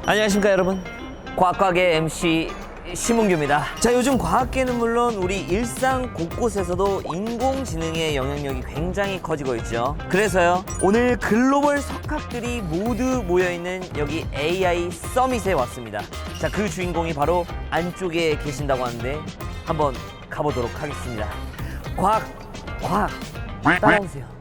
안녕하십니까 여러분, 과학과학의 MC 심은규입니다. 자, 요즘 과학계는 물론 우리 일상 곳곳에서도 인공지능의 영향력이 굉장히 커지고 있죠. 그래서요, 오늘 글로벌 석학들이 모두 모여있는 여기 AI 서밋에 왔습니다. 자, 그 주인공이 바로 안쪽에 계신다고 하는데 한번 가보도록 하겠습니다. 과학 따라오세요.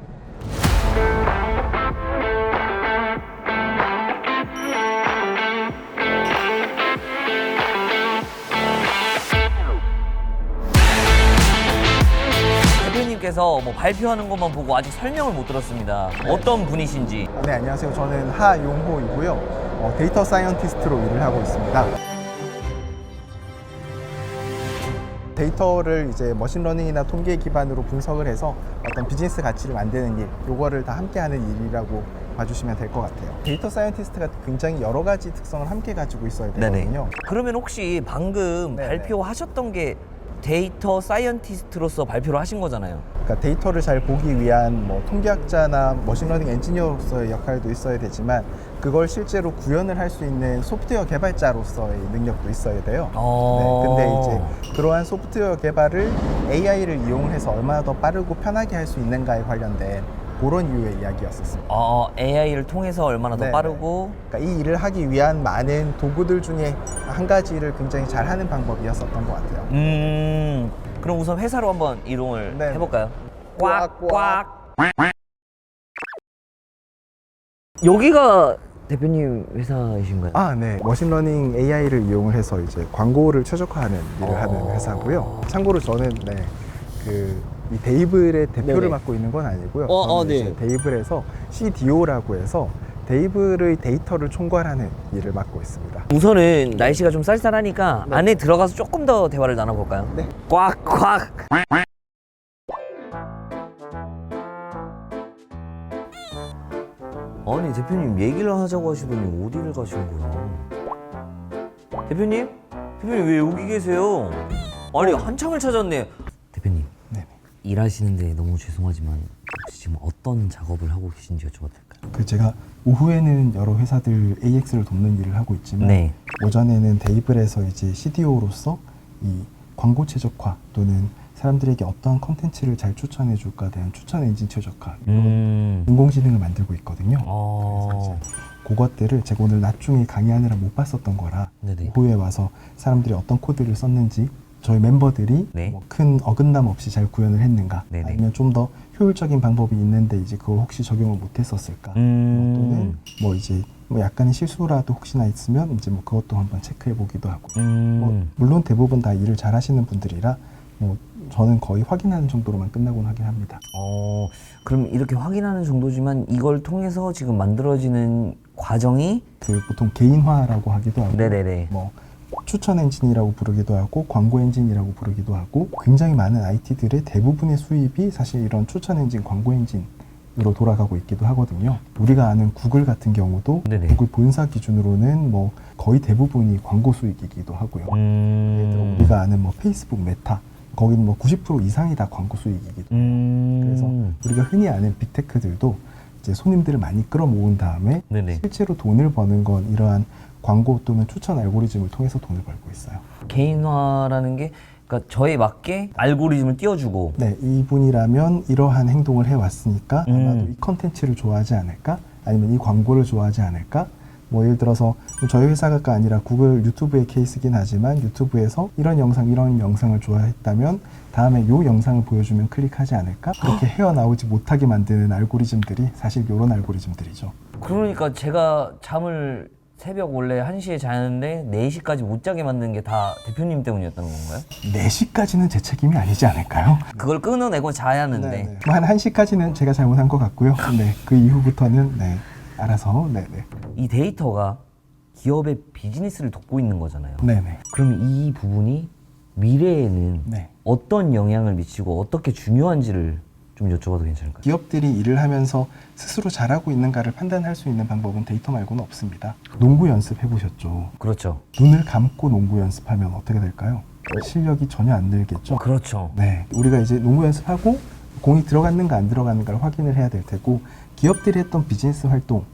대표님께서 뭐 발표하는 것만 보고 아직 설명을 못 들었습니다. 어떤 분이신지. 네, 안녕하세요. 저는 하용호이고요. 데이터 사이언티스트로 일을 하고 있습니다. 데이터를 이제 머신러닝이나 통계 기반으로 분석을 해서 어떤 비즈니스 가치를 만드는 일, 요거를 다 함께 하는 일이라고 봐주시면 될 것 같아요. 데이터 사이언티스트가 굉장히 여러 가지 특성을 함께 가지고 있어야 되거든요. 그러면 혹시 방금 네네. 발표하셨던 게 데이터 사이언티스트로서 발표를 하신 거잖아요. 그러니까 데이터를 잘 보기 위한 뭐 통계학자나 머신러닝 엔지니어로서의 역할도 있어야 되지만 그걸 실제로 구현을 할 수 있는 소프트웨어 개발자로서의 능력도 있어야 돼요. 네, 근데 이제 그러한 소프트웨어 개발을 AI를 이용해서 얼마나 더 빠르고 편하게 할 수 있는가에 관련된 그런 이유의 이야기였었습니다. AI를 통해서 얼마나 더 네네. 빠르고. 그러니까 이 일을 하기 위한 많은 도구들 중에 한 가지를 굉장히 잘 하는 방법이었었던 것 같아요. 그럼 우선 회사로 한번 이동을 네네. 해볼까요? 꽉꽉. 여기가 대표님 회사이신가요? 아, 네. 머신러닝 AI를 이용을 해서 이제 광고를 최적화하는 일을 하는 회사고요. 참고로 저는 이 데이블의 대표를 네네. 맡고 있는 건 아니고요. 저는 네. 이제 데이블에서 CDO라고 해서 데이블의 데이터를 총괄하는 일을 맡고 있습니다. 우선은 날씨가 좀 쌀쌀하니까 안에 들어가서 조금 더 대화를 나눠볼까요? 네. 꽉꽉. 아니 대표님, 얘기를 하자고 하시더니 어디를 가시는 거야? 대표님? 대표님 왜 여기 계세요? 아니 한참을 찾았네. 대표님, 네. 일하시는데 너무 죄송하지만 혹시 지금 어떤 작업을 하고 계신지 여쭤봐도 될까요? 제가 오후에는 여러 회사들 AX를 돕는 일을 하고 있지만 네. 오전에는 데이블에서 이제 CDO로서 이 광고 최적화 또는 사람들에게 어떠한 컨텐츠를 잘 추천해 줄까 대한 추천 엔진 최적화 이런 인공지능을 만들고 있거든요. 그래서 이제 그것들을 제가 오늘 낮 중에 강의하느라 못 봤었던 거라 네네. 오후에 와서 사람들이 어떤 코드를 썼는지 저희 멤버들이 네. 뭐 큰 어긋남 없이 잘 구현을 했는가 네네. 아니면 좀 더 효율적인 방법이 있는데 이제 그걸 혹시 적용을 못했었을까 또는 뭐 이제 뭐 약간의 실수라도 혹시나 있으면 이제 뭐 그것도 한번 체크해 보기도 하고 뭐 물론 대부분 다 일을 잘 하시는 분들이라 뭐 저는 거의 확인하는 정도로만 끝나곤 하긴 합니다. 그럼 이렇게 확인하는 정도지만 이걸 통해서 지금 만들어지는 과정이 보통 개인화라고 하기도 하고 네네네. 뭐 추천 엔진이라고 부르기도 하고 광고 엔진이라고 부르기도 하고 굉장히 많은 IT들의 대부분의 수입이 사실 이런 추천 엔진, 광고 엔진으로 돌아가고 있기도 하거든요. 우리가 아는 구글 같은 경우도 네네. 구글 본사 기준으로는 뭐 거의 대부분이 광고 수익이기도 하고요. 예를 들어 우리가 아는 뭐 페이스북, 메타 거기는 뭐 90% 이상이 다 광고 수익이기도 해요. 그래서 우리가 흔히 아는 빅테크들도 이제 손님들을 많이 끌어모은 다음에 네네. 실제로 돈을 버는 건 이러한 광고 또는 추천 알고리즘을 통해서 돈을 벌고 있어요. 개인화라는 게 그러니까 저에 맞게 알고리즘을 띄워주고. 네, 이분이라면 이러한 행동을 해왔으니까 아마도 이 컨텐츠를 좋아하지 않을까? 아니면 이 광고를 좋아하지 않을까? 뭐 예를 들어서 저희 회사가 아니라 구글 유튜브의 케이스긴 하지만 유튜브에서 이런 영상을 좋아했다면 다음에 이 영상을 보여주면 클릭하지 않을까? 그렇게 헤어나오지 못하게 만드는 알고리즘들이 사실 이런 알고리즘들이죠. 그러니까 제가 잠을 새벽 원래 1시에 자는데 4시까지 못 자게 만드는 게 다 대표님 때문이었던 건가요? 4시까지는 제 책임이 아니지 않을까요? 그걸 끊어내고 자야 하는데. 네. 한 1시까지는 제가 잘못한 것 같고요. 네, 그 이후부터는 네, 알아서 이 데이터가 기업의 비즈니스를 돕고 있는 거잖아요. 네네. 그럼 이 부분이 미래에는 네. 어떤 영향을 미치고 어떻게 중요한지를 좀 여쭤봐도 괜찮을까요? 기업들이 일을 하면서 스스로 잘하고 있는가를 판단할 수 있는 방법은 데이터 말고는 없습니다. 농구 연습해 보셨죠? 그렇죠. 눈을 감고 농구 연습하면 어떻게 될까요? 실력이 전혀 안 늘겠죠? 그렇죠. 네. 우리가 이제 농구 연습하고 공이 들어갔는가 안 들어갔는가를 확인을 해야 될 테고 기업들이 했던 비즈니스 활동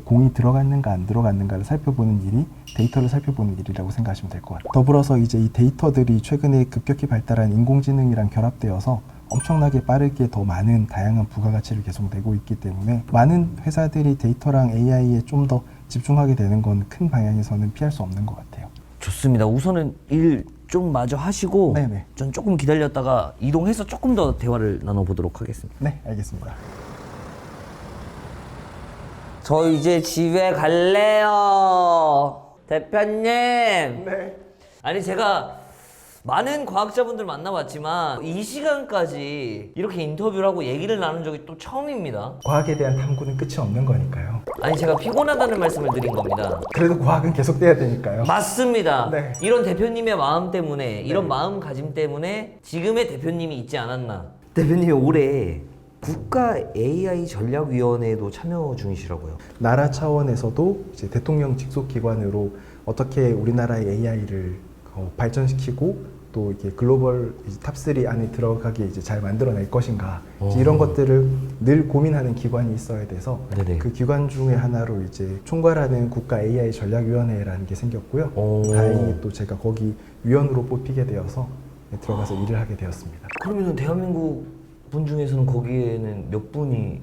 공이 들어갔는가 안 들어갔는가를 살펴보는 일이 데이터를 살펴보는 일이라고 생각하시면 될 것 같아요. 더불어서 이제 이 데이터들이 최근에 급격히 발달한 인공지능이랑 결합되어서 엄청나게 빠르게 더 많은 다양한 부가가치를 계속 내고 있기 때문에 많은 회사들이 데이터랑 AI에 좀 더 집중하게 되는 건 큰 방향에서는 피할 수 없는 것 같아요. 좋습니다. 우선은 일 좀 마저 하시고 네네. 전 조금 기다렸다가 이동해서 조금 더 대화를 나눠보도록 하겠습니다. 네, 알겠습니다. 저 이제 집에 갈래요. 대표님. 네. 아니 제가 많은 과학자분들 만나봤지만 이 시간까지 이렇게 인터뷰를 하고 얘기를 나눈 적이 또 처음입니다. 과학에 대한 탐구는 끝이 없는 거니까요. 아니 제가 피곤하다는 말씀을 드린 겁니다. 그래도 과학은 계속돼야 되니까요. 맞습니다. 네. 이런 대표님의 마음 때문에 이런 마음가짐 때문에 지금의 대표님이 있지 않았나. 대표님이 올해 국가 AI 전략위원회에도 참여 중이시라고요. 나라 차원에서도 이제 대통령 직속 기관으로 어떻게 우리나라의 AI를 발전시키고 또 이게 글로벌 탑3 안에 들어가게 이제 잘 만들어낼 것인가 이제 이런 것들을 늘 고민하는 기관이 있어야 돼서 네네. 그 기관 중에 하나로 이제 총괄하는 국가 AI 전략위원회라는 게 생겼고요. 오. 다행히 또 제가 거기 위원으로 뽑히게 되어서 들어가서 일을 하게 되었습니다. 그러면 대한민국 분 중에서는 거기에는 몇 분이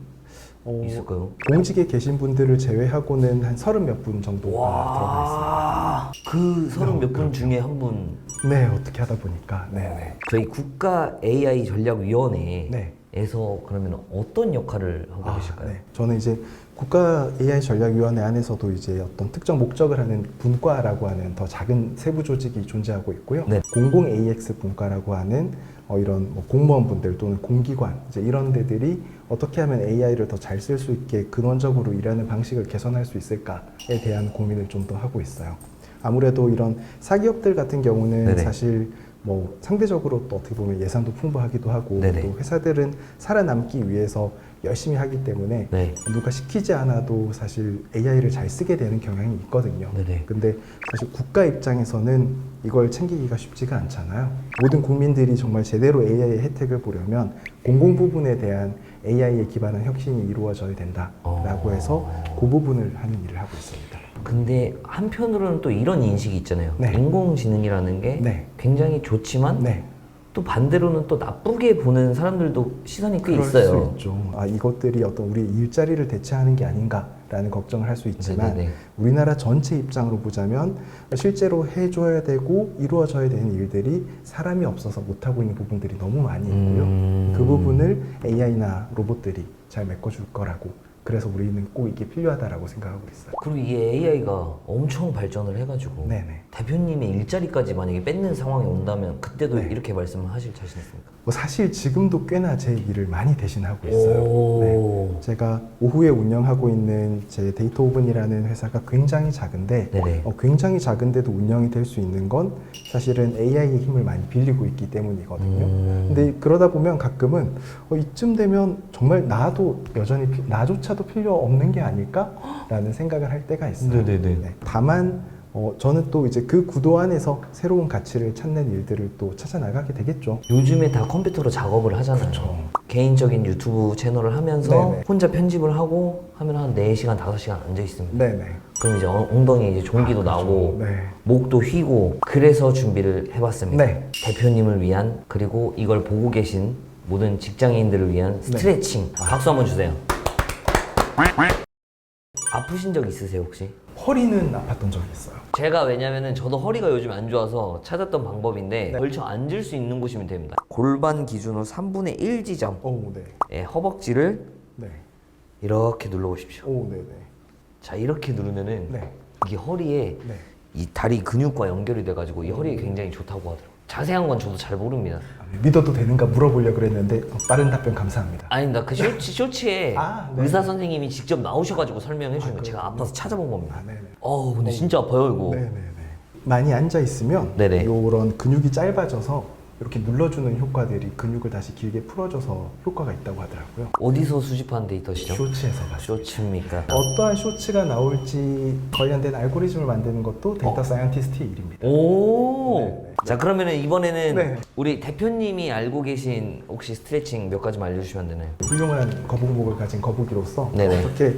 있을까요? 공직에 계신 분들을 제외하고는 한 30몇 분 정도가 들어가 있습니다. 그 30 몇 분 중에 한 분. 네, 어떻게 하다 보니까. 네네. 저희 국가 AI 전략위원회에서 네. 그러면 어떤 역할을 하고 계실까요? 네. 저는 이제 국가 AI 전략위원회 안에서도 이제 어떤 특정 목적을 하는 분과라고 하는 더 작은 세부 조직이 존재하고 있고요. 네. 공공 AX 분과라고 하는 이런 뭐 공무원분들 또는 공기관 이제 이런 데들이 어떻게 하면 AI를 더 잘 쓸 수 있게 근원적으로 일하는 방식을 개선할 수 있을까에 대한 고민을 좀 더 하고 있어요. 아무래도 이런 사기업들 같은 경우는 네네. 사실 뭐 상대적으로 또 어떻게 보면 예산도 풍부하기도 하고 네네. 또 회사들은 살아남기 위해서 열심히 하기 때문에 네. 누가 시키지 않아도 사실 AI를 잘 쓰게 되는 경향이 있거든요. 네네. 근데 사실 국가 입장에서는 이걸 챙기기가 쉽지가 않잖아요. 모든 국민들이 정말 제대로 AI의 혜택을 보려면 공공 부분에 대한 AI에 기반한 혁신이 이루어져야 된다라고 해서 그 부분을 하는 일을 하고 있습니다. 근데 한편으로는 또 이런 인식이 있잖아요. 네. 인공지능이라는 게 네. 굉장히 좋지만 네. 또 반대로는 또 나쁘게 보는 사람들도 시선이 꽤 그럴 있어요. 수 있죠. 이것들이 어떤 우리 일자리를 대체하는 게 아닌가라는 걱정을 할 수 있지만 네네네. 우리나라 전체 입장으로 보자면 실제로 해줘야 되고 이루어져야 되는 일들이 사람이 없어서 못하고 있는 부분들이 너무 많이 있고요. 그 부분을 AI나 로봇들이 잘 메꿔줄 거라고 그래서 우리는 꼭 이게 필요하다라고 생각하고 있어요. 그리고 이 AI가 엄청 발전을 해가지고 네네. 대표님의 일자리까지 만약에 뺏는 상황이 온다면 그때도 네. 이렇게 말씀하실 자신 있습니까? 뭐 사실 지금도 꽤나 제 일을 많이 대신하고 있어요. 오. 네. 제가 오후에 운영하고 있는 제 데이터 오븐이라는 회사가 굉장히 작은데 네네. 굉장히 작은데도 운영이 될 수 있는 건 사실은 AI의 힘을 많이 빌리고 있기 때문이거든요. 근데 그러다 보면 가끔은 이쯤 되면 정말 나도 여전히 나조차도 필요 없는 게 아닐까라는 생각을 할 때가 있어요. 네네네. 네. 다만 저는 또 이제 그 구도 안에서 새로운 가치를 찾는 일들을 또 찾아 나가게 되겠죠. 요즘에 다 컴퓨터로 작업을 하잖아요. 그렇죠. 개인적인 유튜브 채널을 하면서 네네. 혼자 편집을 하고 하면 한 4시간, 5시간 앉아 있습니다. 네네. 그럼 이제 엉덩이에 이제 종기도 나오고 네. 목도 휘고 그래서 준비를 해봤습니다. 네. 대표님을 위한 그리고 이걸 보고 계신 모든 직장인들을 위한 스트레칭 박수 한번 주세요. 아프신 적 있으세요 혹시? 허리는 아팠던 적이 있어요. 제가 왜냐면은 저도 허리가 요즘 안 좋아서 찾았던 방법인데 걸쳐 앉을 수 있는 곳이면 됩니다. 골반 기준으로 3분의 1 지점 오, 네. 예, 허벅지를 네. 이렇게 눌러보십시오. 오, 네네. 자 이렇게 누르면은 네. 이게 허리에 네. 이 다리 근육과 연결이 돼가지고 이 허리에 굉장히 좋다고 하더라고요. 자세한 건 저도 잘 모릅니다. 믿어도 되는가 물어보려고 그랬는데 빠른 답변 감사합니다. 아닙니다. 그 쇼츠에 아, 네. 의사 선생님이 직접 나오셔가지고 설명해 주는 거 제가 아파서 찾아본 겁니다. 네네. 근데 진짜 아파요 이거. 네네네. 많이 앉아 있으면 네네. 이런 근육이 짧아져서 이렇게 눌러주는 효과들이 근육을 다시 길게 풀어줘서 효과가 있다고 하더라고요. 어디서 수집한 데이터시죠? 쇼츠에서 봤어요. 쇼츠입니까? 어떠한 쇼츠가 나올지 관련된 알고리즘을 만드는 것도 데이터 사이언티스트의 일입니다. 오. 네네. 자, 그러면은 이번에는 네. 우리 대표님이 알고 계신 혹시 스트레칭 몇 가지만 알려주시면 되나요? 훌륭한 거북목을 가진 거북이로서 네네. 어떻게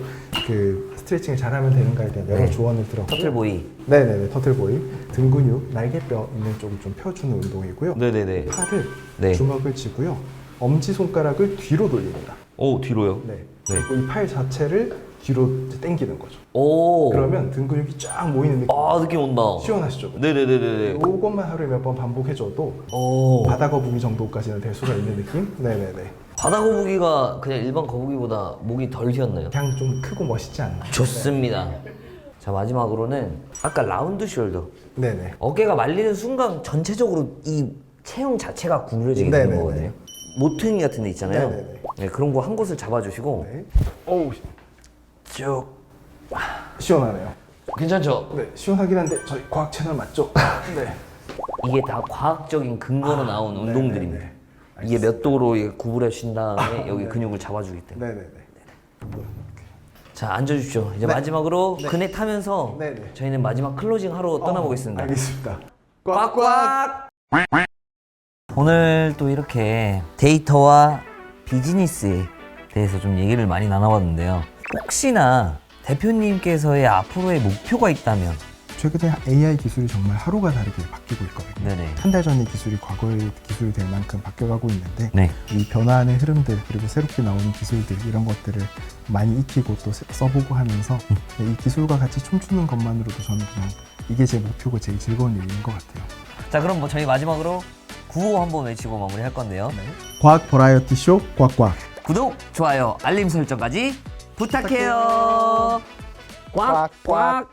그 스트레칭을 잘하면 되는가에 대한 여러 네. 조언을 들었고 터틀보이. 네네네 터틀보이 등 근육 날개뼈 있는 쪽을 좀 펴주는 운동이고요. 네네네. 팔을 네. 주먹을 쥐고요. 엄지 손가락을 뒤로 돌립니다. 오, 뒤로요? 네. 네. 그리고 이 팔 자체를 뒤로 이제 당기는 거죠. 오. 그러면 등 근육이 쫙 모이는 느낌. 아, 느낌 온다. 시원하시죠? 네네네네. 요것만 하루에 몇 번 반복해줘도 오. 바다 거북이 정도까지는 될 수가 있는 느낌? 네네네. 바다 거북이가 그냥 일반 거북이보다 목이 덜 휘었나요? 그냥 좀 크고 멋있지 않나요? 좋습니다. 자, 마지막으로는 아까 라운드 숄더. 네네. 어깨가 말리는 순간 전체적으로 이 체형 자체가 구부러지게 되는 네네네. 거거든요. 모퉁이 같은 데 있잖아요. 네네네. 네, 그런 거 한 곳을 잡아주시고 네. 어우, 쭉. 시원하네요. 괜찮죠? 네, 시원하긴 한데 저희 과학 채널 맞죠? 네. 이게 다 과학적인 근거로 나온 운동들입니다. 네네네. 이게 몇 도로 이게 구부려신 다음에 여기 근육을 잡아주기 때문에. 네네네. 자, 앉아주십시오. 이제 네. 마지막으로 그네 타면서 네네. 저희는 마지막 클로징 하러 떠나보겠습니다. 알겠습니다. 꽉꽉! 오늘 또 이렇게 데이터와 비즈니스에 대해서 좀 얘기를 많이 나눠봤는데요. 혹시나 대표님께서의 앞으로의 목표가 있다면 최근에 AI 기술이 정말 하루가 다르게 바뀌고 있거든요. 네네. 한 달 전의 기술이 과거의 기술이 될 만큼 바뀌어가고 있는데 네. 이 변화하는 흐름들 그리고 새롭게 나오는 기술들 이런 것들을 많이 익히고 또 써보고 하면서 이 기술과 같이 춤추는 것만으로도 저는 그냥 이게 제 목표고 제일 즐거운 일인 것 같아요. 자, 그럼 뭐 저희 마지막으로 구호 한번 외치고 마무리할 건데요. 과학 버라이어티 쇼 꽉꽉. 구독, 좋아요, 알림 설정까지 부탁해요. 꽉꽉.